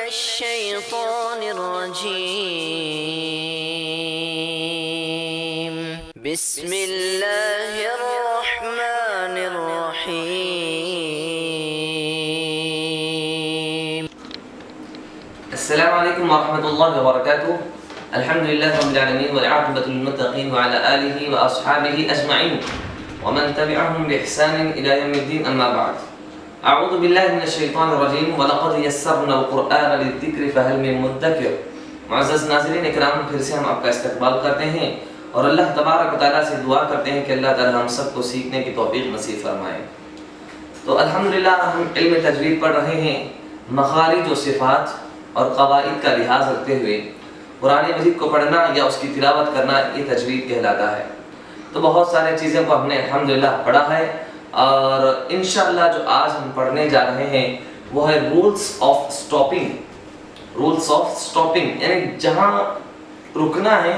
الشيطان الرجيم بسم الله الرحمن الرحيم. السلام عليكم ورحمة الله وبركاته. الحمد لله رب العالمين والعاقبة للمتقين وعلى آله وأصحابه أجمعين ومن تبعهم بإحسان إلى يوم الدين. أما بعد، أعوذ بالله من الشيطان الرجيم ولقد يسرنا القرآن للذكر فهل من مدكر. معزز ناظرین اکرام، پھر سے ہم آپ کا استقبال کرتے ہیں اور اللہ تبارک و تعالیٰ سے دعا کرتے ہیں کہ اللہ تعالیٰ ہم سب کو سیکھنے کی توفیق نصیب فرمائے. تو الحمدللہ ہم علم تجوید پڑھ رہے ہیں. مخارج و صفات اور قواعد کا لحاظ رکھتے ہوئے قرآن مجید کو پڑھنا یا اس کی تلاوت کرنا یہ تجوید کہلاتا ہے. تو بہت سارے چیزوں کو ہم نے الحمدللہ پڑھا ہے اور انشاءاللہ جو آج ہم پڑھنے جا رہے ہیں وہ ہے رولز آف سٹاپنگ. رولز آف سٹاپنگ یعنی جہاں رکنا ہے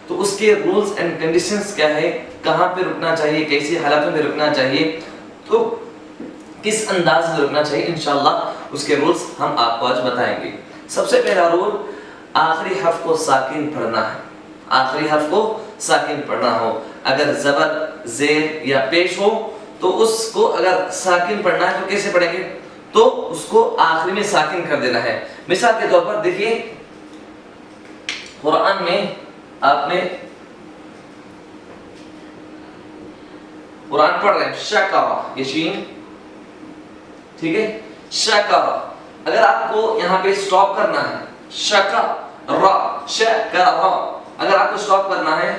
تو اس کے رولز اینڈ کنڈیشنز کیا ہے، کہاں پہ رکنا چاہیے، کیسی حالتوں میں رکنا چاہیے، تو کس انداز میں رکنا چاہیے. انشاءاللہ اس کے رولز ہم آپ کو آج بتائیں گے. سب سے پہلا رول، آخری حرف کو ساکن پڑھنا ہے. آخری حرف کو ساکن پڑھنا ہو، اگر زبر زیر یا پیش ہو تو اس کو اگر ساکن پڑھنا ہے تو کیسے پڑھیں گے؟ تو اس کو آخری میں ساکن کر دینا ہے. مثال کے طور پر دیکھیے، قرآن میں آپ نے قرآن پڑھ رہے ہیں شکرا، یہ شین ٹھیک ہے، شکرا. اگر آپ کو یہاں پہ سٹاپ کرنا ہے شکرا شکرا، اگر آپ کو سٹاپ کرنا ہے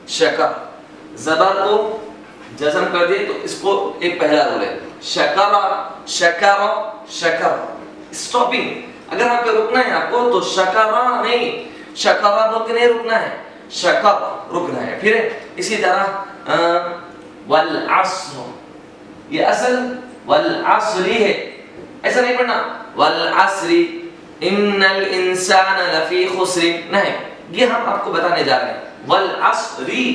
شکر، زبر کو جزم کر دے تو اس کو ایک پہلا رول ہے شکرا شکرا شکر. سٹاپنگ، اگر آپ کو رکنا ہے آپ کو تو شکرا نہیں، شکرا بول کے نہیں رکنا ہے، شکر رکنا ہے. پھر اسی طرح والعصر، یہ اصل والعصری ہے، ایسا نہیں پڑھنا والعصر ان الانسان لفی خسر، نہیں، یہ ہم آپ کو بتانے جا رہے ہیں. والعصری،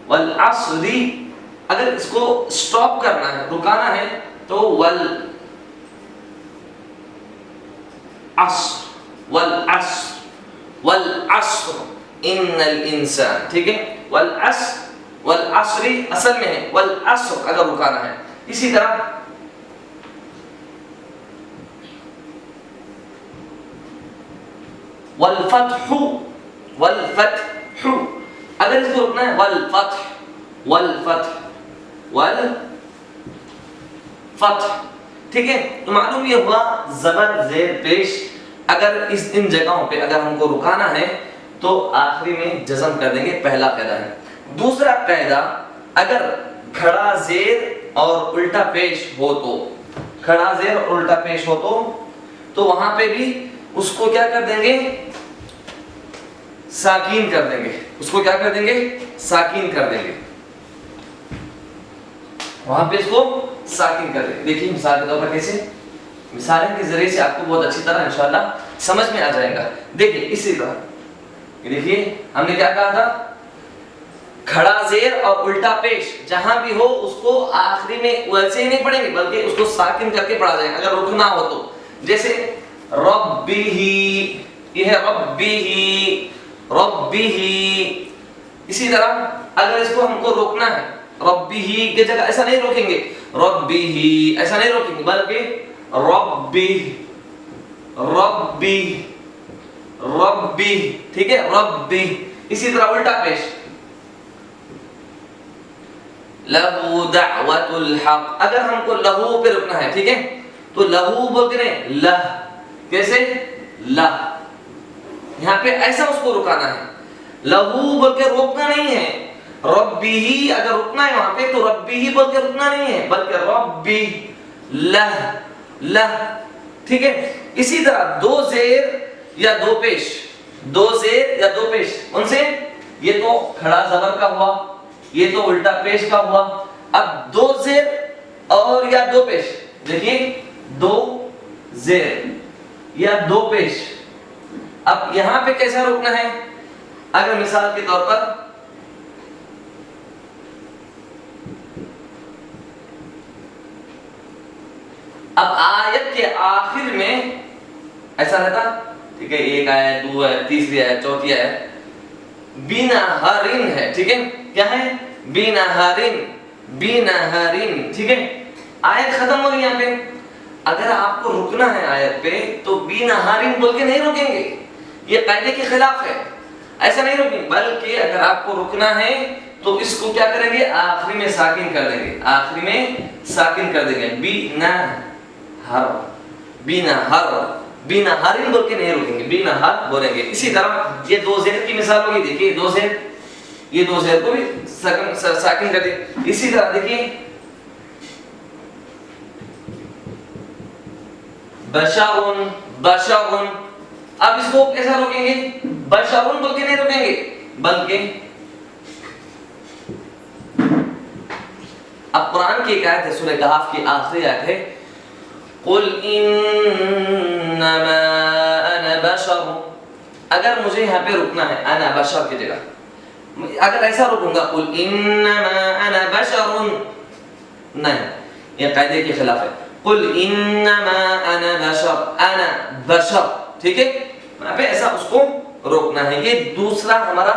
والعصری، اگر اس کو سٹاپ کرنا ہے، رکانا ہے تو والعصر والعصر والعصر ان الانسان، ٹھیک ہے، والعصر والعصری اصل میں ہے، والعصر اگر رکانا ہے. اسی طرح والفتح، والفتح اگر اس کو رکنا ہے والفتح والفتح والفتح، ٹھیک ہے. تو معلوم یہ ہوا زبر زیر پیش اگر ان جگہوں پہ اگر ہم کو رکانا ہے تو آخری میں جزم کر دیں گے، پہلا قاعدہ ہے. دوسرا قاعدہ، اگر کھڑا زیر اور الٹا پیش ہو تو، کھڑا زیر اور الٹا پیش ہو تو وہاں پہ بھی اس کو کیا کر دیں گے، ساکین کر دیں گے. اس کو کیا کر دیں گے، ساکین کر دیں گے، وہاں پہ اس کو ساکین کر دیں گے. دیکھیے مثال کے طور پر کیسے، مثالیں کے ذریعے سے آپ کو بہت اچھی طرح انشاءاللہ سمجھ میں آ جائے گا. دیکھیے اسی طرح، دیکھیے ہم نے کیا کہا تھا، کھڑا زیر اور الٹا پیش جہاں بھی ہو اس کو آخری میں ویسے ہی نہیں پڑھیں گے بلکہ اس کو ساکن کر کے پڑھا جائے گا اگر رکنا ہو تو. جیسے ربی، یہ ہے ربی ربی. اسی طرح اگر اس کو ہم کو روکنا ہے ربی کی جگہ ایسا نہیں روکیں گے، ربی ایسا نہیں روکیں گے بلکہ ربی ربی ربی، ٹھیک ہے، ربی. اسی طرح الٹا پیش لہو دعوت الحق، اگر ہم کو لہو پہ رکنا ہے، ٹھیک ہے، تو لہو بول کے نہیں، لہ، کیسے، لہ، یہاں پہ ایسا اس کو رکانا ہے، لہو بول کے روکنا نہیں ہے. ربی ہی اگر رکنا ہے وہاں پہ تو ربی ہی بول کے رکنا نہیں ہے بلکہ ربی لہ لہ، ٹھیک ہے. اسی طرح دو زیر یا دو پیش، دو زیر یا دو پیش، ان سے یہ تو کھڑا زبر کا ہوا، یہ تو الٹا پیش کا ہوا. اب دو زیر اور یا دو پیش، دیکھیے دو زیر یا دو پیش، اب یہاں پہ کیسا روکنا ہے. اگر مثال کے طور پر آخر میں ایسا رہتا، ٹھیک ہے، ایک آیت، دو آیت، تیسری آیت، چوتھی آیت، بِنَهَارٍ ہے، ٹھیک ہے، کیا ہے؟ بِنَهَارٍ، بِنَهَارٍ، ٹھیک ہے، آیت ختم ہو رہی ہے یہاں پہ. اگر آپ کو رکنا ہے آیت پہ تو بِنَهَارٍ بول کے نہیں رکیں گے، یہ قاعدے کے خلاف ہے، ایسا نہیں رکیں گے، بلکہ اگر آپ کو رکنا ہے تو اس کو کیا کریں گے؟ آخری میں ساکن کر دیں گے، آخری میں ساکن کر دیں گے، بِنَهَار، بِنَهَار، بِنَهَارٍ بول کے نہیں رکیں گے، بِنَهَار بولیں گے. اسی طرح یہ دو زیر کی مثال ہوگی، دیکھیے دو زیر، یہ دو زیر کو بھی ساکن کر دیں. اسی طرح دیکھیے بشر، بشر، اب اس کو کیسا روکیں گے؟ بشر بول کے نہیں روکیں گے، بلکہ اب قرآن کی ایک آیت ہے، سورہ کہف کی آخری آیت ہے، قل انما انا بشر. اگر مجھے یہاں پہ رکنا ہے انا بشر کی جگہ، اگر ایسا رکوں گا قل انما انا بشر، نہیں، یہ قاعدے کے خلاف ہے. قل انما انا بشر، انا بشر، ٹھیک ہے، یہاں پہ ایسا اس کو روکنا ہے. یہ دوسرا ہمارا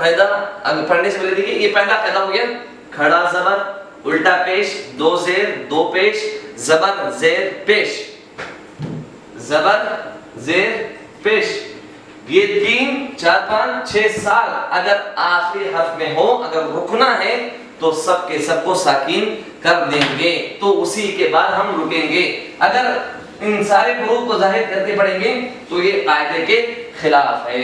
قاعدہ اگر پڑھنے سے پہلے دیکھیے، یہ پہلا قاعدہ ہو گیا کھڑا زبر، الٹا پیش، دو زیر، دو پیش، زبر زیر پیش، زبر زیر پیش. یہ 3 4 5 6 7 اگر آخری حرف میں ہو، اگر رکنا ہے تو سب کے سب کو ساکین کر دیں گے، تو اسی کے بعد ہم رکیں گے. اگر ان سارے حروف کو ظاہر کر کے پڑھیں گے تو یہ قاعدے کے خلاف ہے.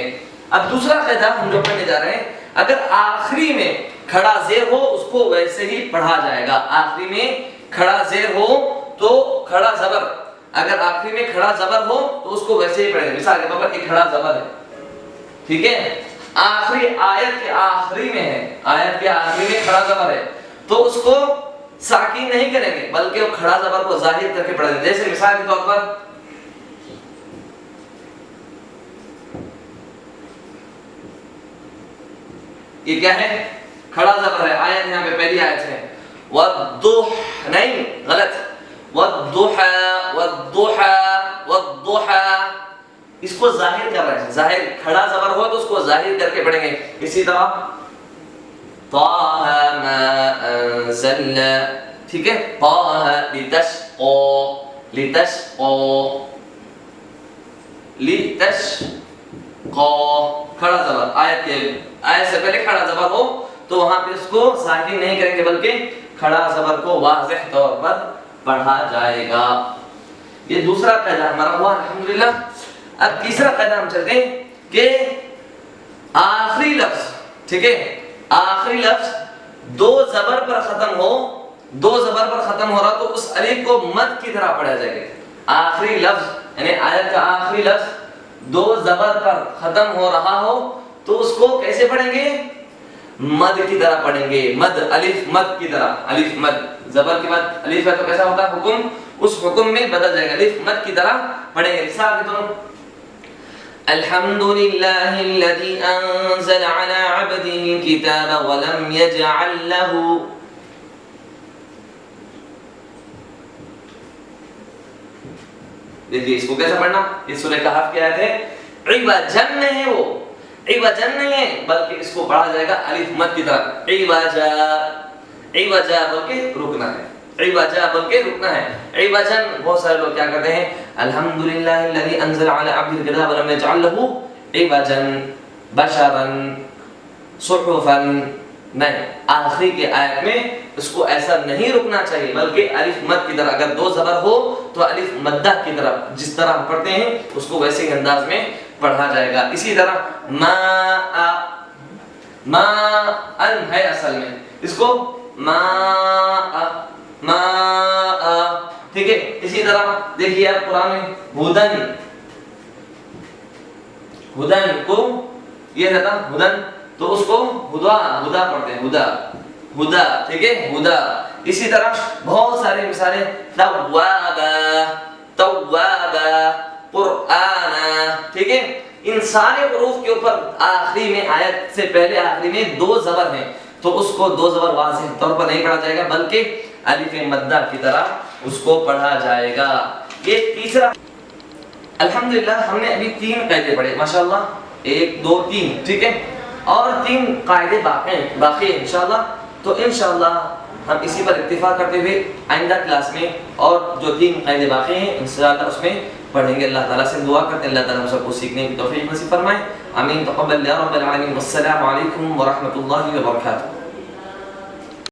اب دوسرا قاعدہ ہم جو پڑھنے جا رہے ہیں، اگر آخری میں کھڑا زیر ہو اس کو ویسے ہی پڑھا جائے گا. آخری میں کھڑا زیر ہو تو کھڑا زبر، اگر آخری میں کھڑا زبر ہو تو اس کو ویسے ہی پڑھیں گے. مثال کے طور پر ایک کھڑا زبر ہے، ٹھیک ہے، آخری آیت کے آخری میں ہے، آیت کے آخری میں کھڑا زبر ہے، تو اس کو ساکین نہیں کریں گے بلکہ وہ کھڑا زبر کو ظاہر کر کے پڑھیں گے. جیسے مثال کے طور پر یہ کیا ہے؟ کھڑا زبر ہے، آیت یہاں پہ پہلی آیت ہے، وَالضُّحَ، نہیں، غلط، وَالضُّحَى، وَالضُّحَى، وَالضُّحَى، اس کو ظاہر کر رہے ہیں، ظاہر، کھڑا زبر ہو تو اس کو ظاہر کر کے پڑھیں گے. اسی طرح طَٰهَ مَا أَنزَلْنَا، ٹھیک ہے، طَٰهَ لِتَشْقَىٰ، لِتَشْقَىٰ، لِتَشْقَىٰ، کھڑا زبر، آیت سے پہلے کھڑا زبر ہو تو وہاں پہ اس کو ساکن نہیں کریں گے بلکہ کھڑا زبر کو واضح طور پر پڑھا جائے گا. یہ دوسرا قاعدہ ہمارا ہوا الحمدللہ. اب تیسرا قاعدہ ہم چلتے ہیں کہ آخری لفظ، ٹھیک ہے، آخری لفظ دو زبر پر ختم ہو، دو زبر پر ختم ہو رہا تو اس الف کو مد کی طرح پڑھا جائے گا. آخری لفظ یعنی آیت کا آخری لفظ دو زبر پر ختم ہو رہا ہو تو اس کو کیسے پڑھیں گے؟ مد کی طرح پڑھیں گے. مد، الف مد کی طرح، الف مد، زبر کے بعد الف ہے تو کیسا ہوتا ہے حکم؟ اس حکم میں بدل جائے گا، الف مد کی طرح پڑھیں گے. مثال کے طور الحمد للہ الذی انزل علی عبدہ الکتاب ولم یجعل لہ، دیکھیے اس کو کیسا پڑھنا؟ یہ سورہ کہف کی آیت ہے، عوجن نہیں ہے، وہ عوجن نہیں ہے بلکہ اس کو پڑھا جائے گا الف مد کی طرح، عوجا، عوجا بول کے رکنا ہے، عوجا بول کے رکنا ہے. عوجن بہت سارے لوگ کیا کرتے ہیں، الحمدللہ الذی انزل علی عبدہ الکتاب ولم یجعل لہ عوجا بشرا صحفا، نہیں، آخری کے آیت میں اس کو ایسا نہیں رکنا چاہیے بلکہ الف مد کی طرح، اگر دو زبر ہو تو الف مدہ کی طرح جس طرح ہم پڑھتے ہیں اس کو ویسے ہی انداز میں پڑھا جائے گا. اسی طرح ماء، ماء ہے اصل میں، اس کو ماء، ماء، ٹھیک ہے. اسی طرح دیکھیے آپ قرآن میں ہدن، ہدن کو یہ رہتا ہدن تو اس کو ہدا، ہدا پڑھتے ہیں، ہدا، ہدا، ٹھیک ہے، ہدا. اسی طرح بہت سارے مثالیں، توابا، توابا، قرآنا، ٹھیک ہے. ان سارے حروف کے اوپر آخری میں، آیت سے پہلے آخری میں دو زبر ہیں تو اس کو دو زبر واضح طور پر نہیں پڑھا جائے گا بلکہ الف مدہ کی طرح اس کو پڑھا جائے گا. یہ تیسرا الحمدللہ ہم نے ابھی 3 قاعدے پڑھے ماشاءاللہ 1 2 3 ٹھیک ہے اور 3 قاعدے باقی ہیں انشاءاللہ تو انشاءاللہ ہم اسی پر اکتفا کرتے ہوئے آئندہ کلاس میں اور جو 3 قاعدے باقی ہیں انشاءاللہ اس میں پڑھیں گے اللہ تعالیٰ سے دعا کرتے ہیں اللہ تعالیٰ ہم سب کو سیکھنے کی توفیق نصیب فرمائے آمین تقبل یا رب العالمین والسلام علیکم ورحمۃ اللہ وبرکاتہ